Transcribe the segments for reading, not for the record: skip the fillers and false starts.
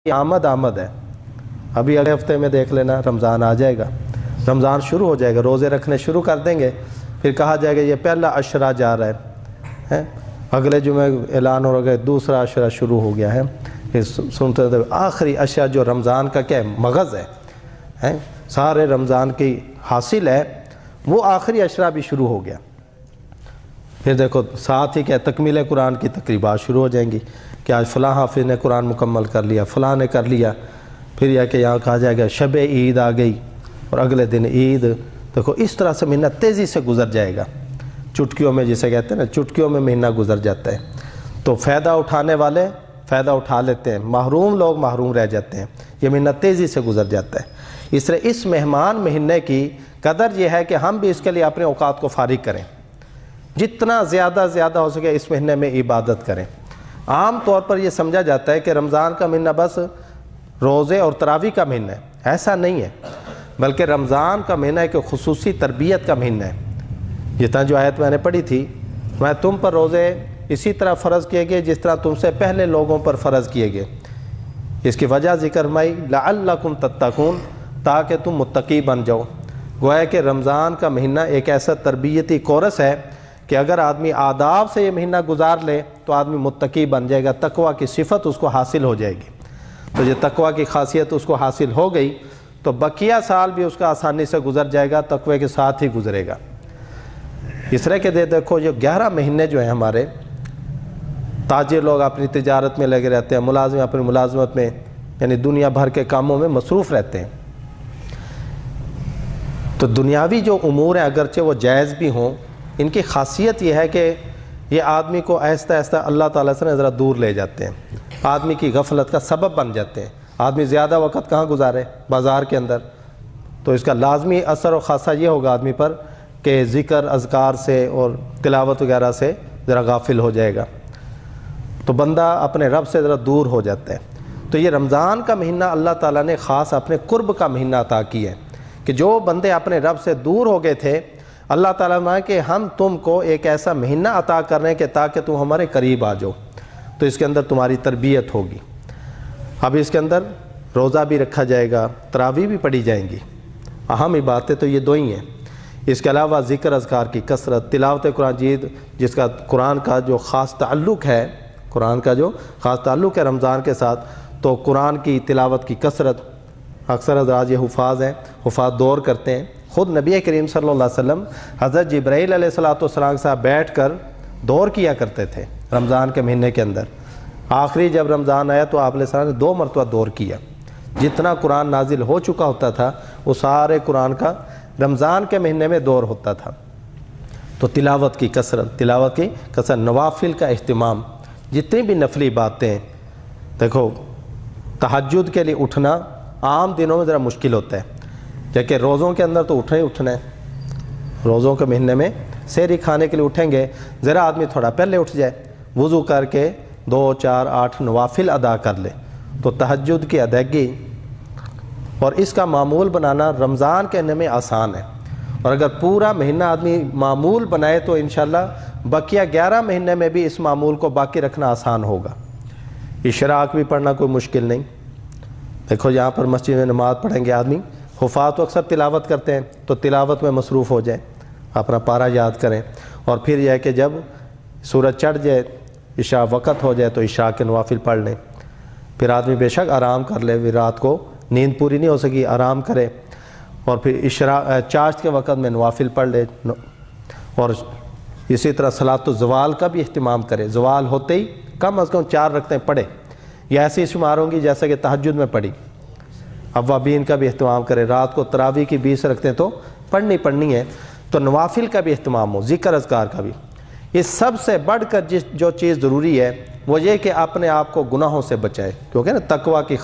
आमद है। अभी अगले हफ्ते में देख लेना रमज़ान आ जाएगा, रमज़ान शुरू हो जाएगा, रोज़े रखने शुरू कर देंगे, फिर कहा जाएगा ये पहला अशरा जा रहा है? अगले जुमे ऐलान हो गया दूसरा अशरा शुरू हो गया है। फिर सुनते थे आखिरी अशरा जो रमज़ान का क्या है, मगज़ है, सारे रमज़ान की हासिल है, वो आखिरी अशरा भी शुरू हो गया। फिर देखो साथ ही क्या तकमील कुरान की तकरीबात शुरू हो जाएंगी कि आज फ़लाँ हाफिज़ ने कुरान मुकम्मल कर लिया, फ़लाँ ने कर लिया। फिर यह कि यहाँ कहा जाएगा शब ईद आ गई और अगले दिन ईद। देखो इस तरह से महीना तेज़ी से गुज़र जाएगा, चुटकियों में जिसे कहते हैं ना, चुटकियों में महीना गुज़र जाता है। तो फ़ायदा उठाने वाले फ़ायदा उठा लेते हैं, महरूम लोग महरूम रह जाते हैं। ये महीना तेज़ी से गुज़र जाता है। इसलिए इस मेहमान महीने की कदर यह है कि हम भी इसके लिए अपने औकात को फारिग करें, जितना ज़्यादा हो सके इस महीने में इबादत करें। आम तौर पर यह समझा जाता है कि रमज़ान का महीना बस रोज़े और तरावी का महीना है, ऐसा नहीं है, बल्कि रमज़ान का महीना एक खुसूसी तरबियत का महीना है। जितना जो आयत मैंने पढ़ी थी, मैं तुम पर रोज़े इसी तरह फ़र्ज़ किए गए जिस तरह तुमसे पहले लोगों पर फ़र्ज़ किए गए। इसकी वजह ज़िक्र माई लअल्लकुम तत्तकून, ताकि तुम मुत्तकी बन जाओ। गोया कि रमज़ान का महीना एक ऐसा तरबियती कोर्स है कि अगर आदमी आदाब से ये महीना गुजार ले तो आदमी मुत्तकी बन जाएगा, तकवा की सिफत उसको हासिल हो जाएगी। तो ये तकवा की खासियत उसको हासिल हो गई तो बकिया साल भी उसका आसानी से गुजर जाएगा, तकवे के साथ ही गुजरेगा। इस तरह के देखो ये 11 महीने जो हैं हमारे, ताजिर लोग अपनी तिजारत में लगे रहते हैं, मुलाजिम अपनी मुलाजमत में, यानी दुनिया भर के कामों में मसरूफ़ रहते हैं। तो दुनियावी जो उमूर हैं अगरचे वो जायज़ भी हों, इनकी खासियत यह है कि ये आदमी को आहिस्ता आहिस्ता अल्लाह ताला से ज़रा दूर ले जाते हैं, आदमी की गफलत का सबब बन जाते हैं। आदमी ज़्यादा वक़्त कहाँ गुजारे, बाज़ार के अंदर, तो इसका लाजमी असर और ख़ासा ये होगा आदमी पर कि ज़िक्र अज़कार से और तिलावत वगैरह से ज़रा गाफिल हो जाएगा, तो बंदा अपने रब से ज़रा दूर हो जाता है। तो ये रमज़ान का महीना अल्लाह ताला ने ख़ास अपने कुर्ब का महीना अता किया है कि जो बंदे अपने रब से दूर हो गए थे, अल्लाह ताला ने कि हम तुमको एक ऐसा महीना अता कर रहे हैं कि ताकि तुम हमारे करीब आ जाओ, तो इसके अंदर तुम्हारी तरबियत होगी। अब इसके अंदर रोज़ा भी रखा जाएगा, तरावी भी पढ़ी जाएंगी। अहम इबादतें तो ये दो ही हैं। इसके अलावा ज़िक्र अज़कार की कसरत, तिलावत कुरान जीद, जिसका कुरान का जो ख़ास ताल्लुक़ है, कुरान का जो ख़ास ताल्लुक़ है रमज़ान के साथ, तो कुरान की तिलावत की कसरत। अक्सर हज़रात ये हुफ़ाज़ हैं, हुफ़ाज़ दौर करते हैं। ख़ुद नबी करीम सल्लल्लाहु अलैहि वसल्लम हज़रत जिब्राईल अलैहिस्सलाम के साथ बैठ कर दौर किया करते थे रमज़ान के महीने के अंदर। आखिरी जब रमज़ान आया तो आप ने 2 मरतबा दौर किया। जितना कुरान नाजिल हो चुका होता था वो सारे कुरान का रमज़ान के महीने में दौर होता था। तो तिलावत की कसरत, नवाफिल का इह्तिमाम, जितनी भी नफली बातें, देखो तहज्जुद के लिए उठना आम दिनों में ज़रा मुश्किल होता है, जबकि रोज़ों के अंदर तो उठना है। रोज़ों के महीने में सहरी खाने के लिए उठेंगे, ज़रा आदमी थोड़ा पहले उठ जाए, वज़ू करके 2, 4, 8 नवाफिल अदा कर ले, तो तहज्जुद की अदायगी और इसका मामूल बनाना रमज़ान के महीने में आसान है। और अगर पूरा महीना आदमी मामूल बनाए तो इंशाअल्लाह बकिया 11 महीने में भी इस मामूल को बाकी रखना आसान होगा। इशराक भी पढ़ना कोई मुश्किल नहीं। देखो यहाँ पर मस्जिद में नमाज़ पढ़ेंगे आदमी, हुफ़ात तो अक्सर तिलावत करते हैं, तो तिलावत में मसरूफ़ हो जाए, अपना पारा याद करें। और फिर यह है कि जब सूरज चढ़ जाए, इशा वक़्त हो जाए, तो इशा के नवाफिल पढ़ लें। फिर आदमी बेशक आराम कर ले, रात को नींद पूरी नहीं हो सकी, आराम करे, और फिर चाश्त के वक़्त में नवाफिल पढ़ ले। और इसी तरह सलातो ज़वाल का भी इह्तिमाम करे, ज़वाल होते ही कम अज़ कम 4 रकअतें पढ़े, या ऐसी शुमार होंगी जैसे कि तहज्जुद में पढ़ी। अव्वाबीन का भी इह्तिमाम करे, रात को तरावी की 20 रकअतें तो पढ़नी है, तो नवाफिल का भी इह्तिमाम हो, ज़िक्र अज़कार का भी। इस सब से बढ़कर जो चीज़ ज़रूरी है वो ये कि अपने आप को गुनाहों से बचाए, क्योंकि ना तकवा की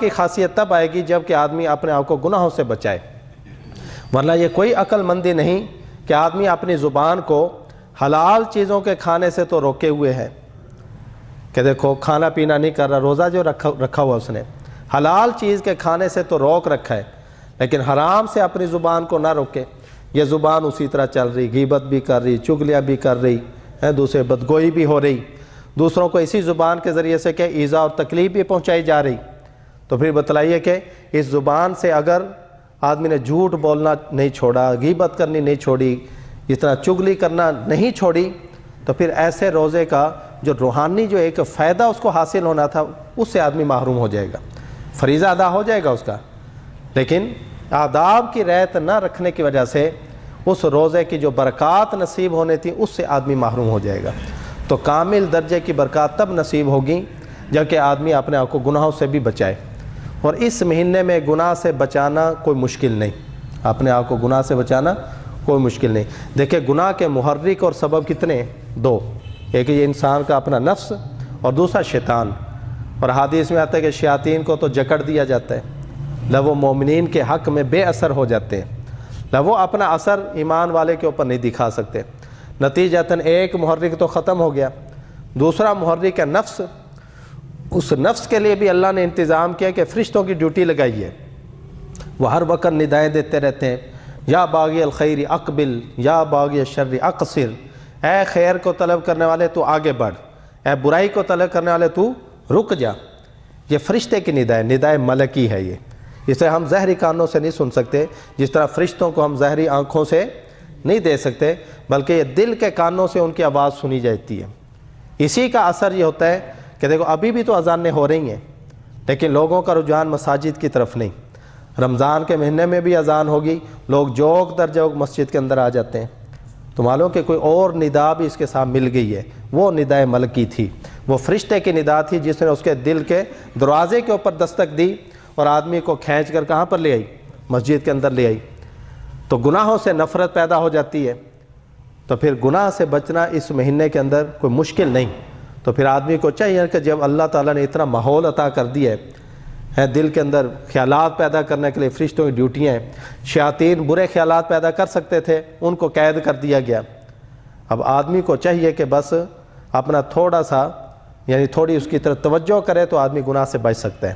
खासियत तब आएगी जब कि आदमी अपने आप को गुनाहों से बचाए। वरना ये कोई अक्लमंदी नहीं कि आदमी अपनी ज़ुबान को हलाल चीज़ों के खाने से तो रोके हुए है, कि देखो खाना पीना नहीं कर रहा, रोज़ा जो रखा हुआ उसने हलाल चीज़ के खाने से तो रोक रखा है, लेकिन हराम से अपनी ज़ुबान को ना रोके। ये ज़ुबान उसी तरह चल रही, गीबत भी कर रही, चुगलियाँ भी कर रही है, दूसरे बदगोई भी हो रही, دوسروں کو اسی زبان کے ذریعے سے کہ ایذا اور تکلیف بھی پہنچائی جا رہی، تو پھر بتلائیے کہ اس زبان سے اگر آدمی نے جھوٹ بولنا نہیں چھوڑا، غیبت کرنی نہیں چھوڑی، اتنا چگلی کرنا نہیں چھوڑی، تو پھر ایسے روزے کا جو روحانی جو ایک فائدہ اس کو حاصل ہونا تھا اس سے آدمی محروم ہو جائے گا۔ فریضہ ادا ہو جائے گا اس کا، لیکن آداب کی رعایت نہ رکھنے کی وجہ سے اس روزے کی جو برکات نصیب ہونے تھی اس سے آدمی محروم ہو جائے گا۔ تو کامل درجے کی برکات تب نصیب ہوگی جبکہ آدمی اپنے آپ کو گناہوں سے بھی بچائے، اور اس مہینے میں گناہ سے بچانا کوئی مشکل نہیں، اپنے آپ کو گناہ سے بچانا کوئی مشکل نہیں۔ دیکھیں گناہ کے محرک اور سبب کتنے؟ دو، ایک یہ انسان کا اپنا نفس اور دوسرا شیطان، اور حدیث میں آتا ہے کہ شیاطین کو تو جکڑ دیا جاتا ہے، لو مومنین کے حق میں بے اثر ہو جاتے ہیں، لو اپنا اثر ایمان والے کے اوپر نہیں دکھا سکتے۔ نتیجتاً ایک محرک تو ختم ہو گیا، دوسرا محرک ہے نفس۔ اس نفس کے لیے بھی اللہ نے انتظام کیا کہ فرشتوں کی ڈیوٹی لگائی ہے، وہ ہر وقت ندائیں دیتے رہتے ہیں، یا باغی الخیر اقبل یا باغی الشر اقصر، اے خیر کو طلب کرنے والے تو آگے بڑھ، اے برائی کو طلب کرنے والے تو رک جا۔ یہ فرشتے کی ندائیں ملکی ہے، یہ اسے ہم ظاہری کانوں سے نہیں سن سکتے، جس طرح فرشتوں کو ہم ظاہری آنکھوں سے نہیں دے سکتے، بلکہ یہ دل کے کانوں سے ان کی آواز سنی جاتی ہے۔ اسی کا اثر یہ ہوتا ہے کہ دیکھو ابھی بھی تو اذانیں ہو رہی ہیں، لیکن لوگوں کا رجحان مساجد کی طرف نہیں۔ رمضان کے مہینے میں بھی اذان ہوگی، لوگ جوک در جوک مسجد کے اندر آ جاتے ہیں، تو معلوم کہ کوئی اور ندا بھی اس کے ساتھ مل گئی ہے، وہ ندائے ملکی تھی، وہ فرشتے کی ندا تھی جس نے اس کے دل کے دروازے کے اوپر دستک دی اور آدمی کو کھینچ کر کہاں پر لے آئی؟ مسجد کے اندر لے آئی۔ تو گناہوں سے نفرت پیدا ہو جاتی ہے، تو پھر گناہ سے بچنا اس مہینے کے اندر کوئی مشکل نہیں۔ تو پھر آدمی کو چاہیے کہ جب اللہ تعالیٰ نے اتنا ماحول عطا کر دیا ہے، دل کے اندر خیالات پیدا کرنے کے لیے فرشتوں کی ڈیوٹیاں ہیں، شیاطین برے خیالات پیدا کر سکتے تھے، ان کو قید کر دیا گیا۔ اب آدمی کو چاہیے کہ بس اپنا تھوڑا سا یعنی تھوڑی اس کی طرف توجہ کرے تو آدمی گناہ سے بچ سکتا ہے،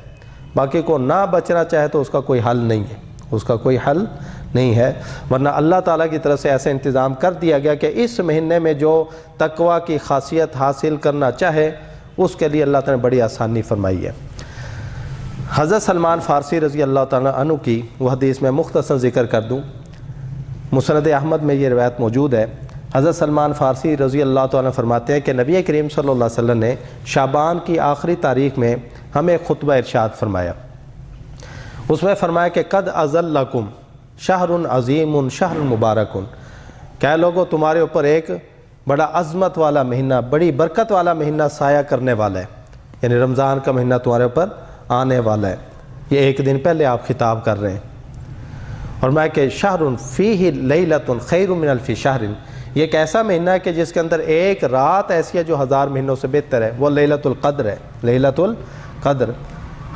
باقی کو نہ بچنا چاہے تو اس کا کوئی حل نہیں ہے، اس کا کوئی حل نہیں ہے۔ ورنہ اللہ تعالیٰ کی طرف سے ایسا انتظام کر دیا گیا کہ اس مہینے میں جو تقویٰ کی خاصیت حاصل کرنا چاہے اس کے لیے اللہ تعالیٰ نے بڑی آسانی فرمائی ہے۔ حضرت سلمان فارسی رضی اللہ تعالیٰ عنہ کی وہ حدیث میں مختصر ذکر کر دوں، مسند احمد میں یہ روایت موجود ہے۔ حضرت سلمان فارسی رضی اللہ تعالیٰ فرماتے ہیں کہ نبی کریم صلی اللہ علیہ وسلم نے شعبان کی آخری تاریخ میں ہمیں خطبہ ارشاد فرمایا، اس میں فرمایا کہ قد اذلکم شہر عظیم شہر مبارک، کہ لوگوں تمہارے اوپر ایک بڑا عظمت والا مہینہ، بڑی برکت والا مہینہ سایہ کرنے والا ہے، یعنی رمضان کا مہینہ تمہارے اوپر آنے والا ہے۔ یہ ایک دن پہلے آپ خطاب کر رہے ہیں، اور میں کہ شہر فیہ لیلۃ خیر من الف شہر، یہ ایک ایسا مہینہ ہے کہ جس کے اندر ایک رات ایسی ہے جو 1000 مہینوں سے بہتر ہے، وہ لیلۃ القدر ہے۔ لیلۃ القدر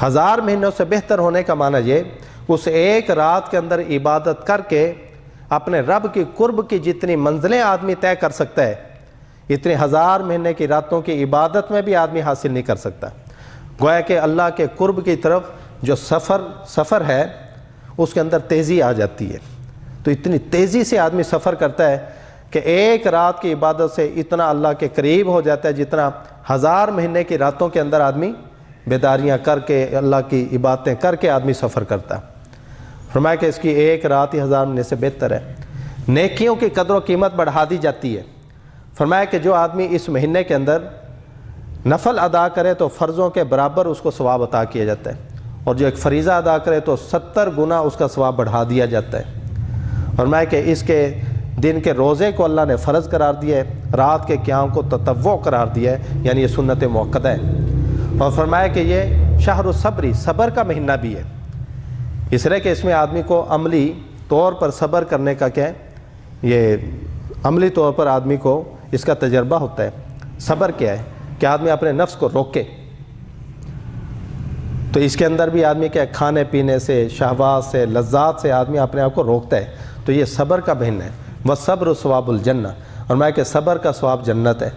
1000 مہینوں سے بہتر ہونے کا معنی یہ، اس ایک رات کے اندر عبادت کر کے اپنے رب کی قرب کی جتنی منزلیں آدمی طے کر سکتا ہے، اتنی 1000 مہینے کی راتوں کی عبادت میں بھی آدمی حاصل نہیں کر سکتا۔ گویا کہ اللہ کے قرب کی طرف جو سفر ہے اس کے اندر تیزی آ جاتی ہے، تو اتنی تیزی سے آدمی سفر کرتا ہے کہ ایک رات کی عبادت سے اتنا اللہ کے قریب ہو جاتا ہے جتنا 1000 مہینے کی راتوں کے اندر آدمی بیداریاں کر کے اللہ کی عبادتیں کر کے آدمی سفر کرتا ہے۔ فرمایا کہ اس کی ایک رات ہی 1000 مہینے سے بہتر ہے۔ نیکیوں کی قدر و قیمت بڑھا دی جاتی ہے۔ فرمایا کہ جو آدمی اس مہینے کے اندر نفل ادا کرے تو فرضوں کے برابر اس کو ثواب عطا کیا جاتا ہے، اور جو ایک فریضہ ادا کرے تو 70 گنا اس کا ثواب بڑھا دیا جاتا ہے۔ فرمایا کہ اس کے دن کے روزے کو اللہ نے فرض قرار دیا ہے، رات کے قیام کو تطوع قرار دیا ہے، یعنی یہ سنت موقدہ ہے۔ اور فرمایا کہ یہ شہر الصبری، صبر کا مہینہ بھی ہے، اس طرح کہ اس میں آدمی کو عملی طور پر صبر کرنے کا کیا ہے، یہ عملی طور پر آدمی کو اس کا تجربہ ہوتا ہے۔ صبر کیا ہے کہ آدمی اپنے نفس کو روکے، تو اس کے اندر بھی آدمی کے کھانے پینے سے، شہوات سے، لذات سے آدمی اپنے آپ کو روکتا ہے، تو یہ صبر کا مہینہ ہے۔ وَالصَّبْرُ ثواب الجنہ، اور میں کہ صبر کا ثواب جنت ہے۔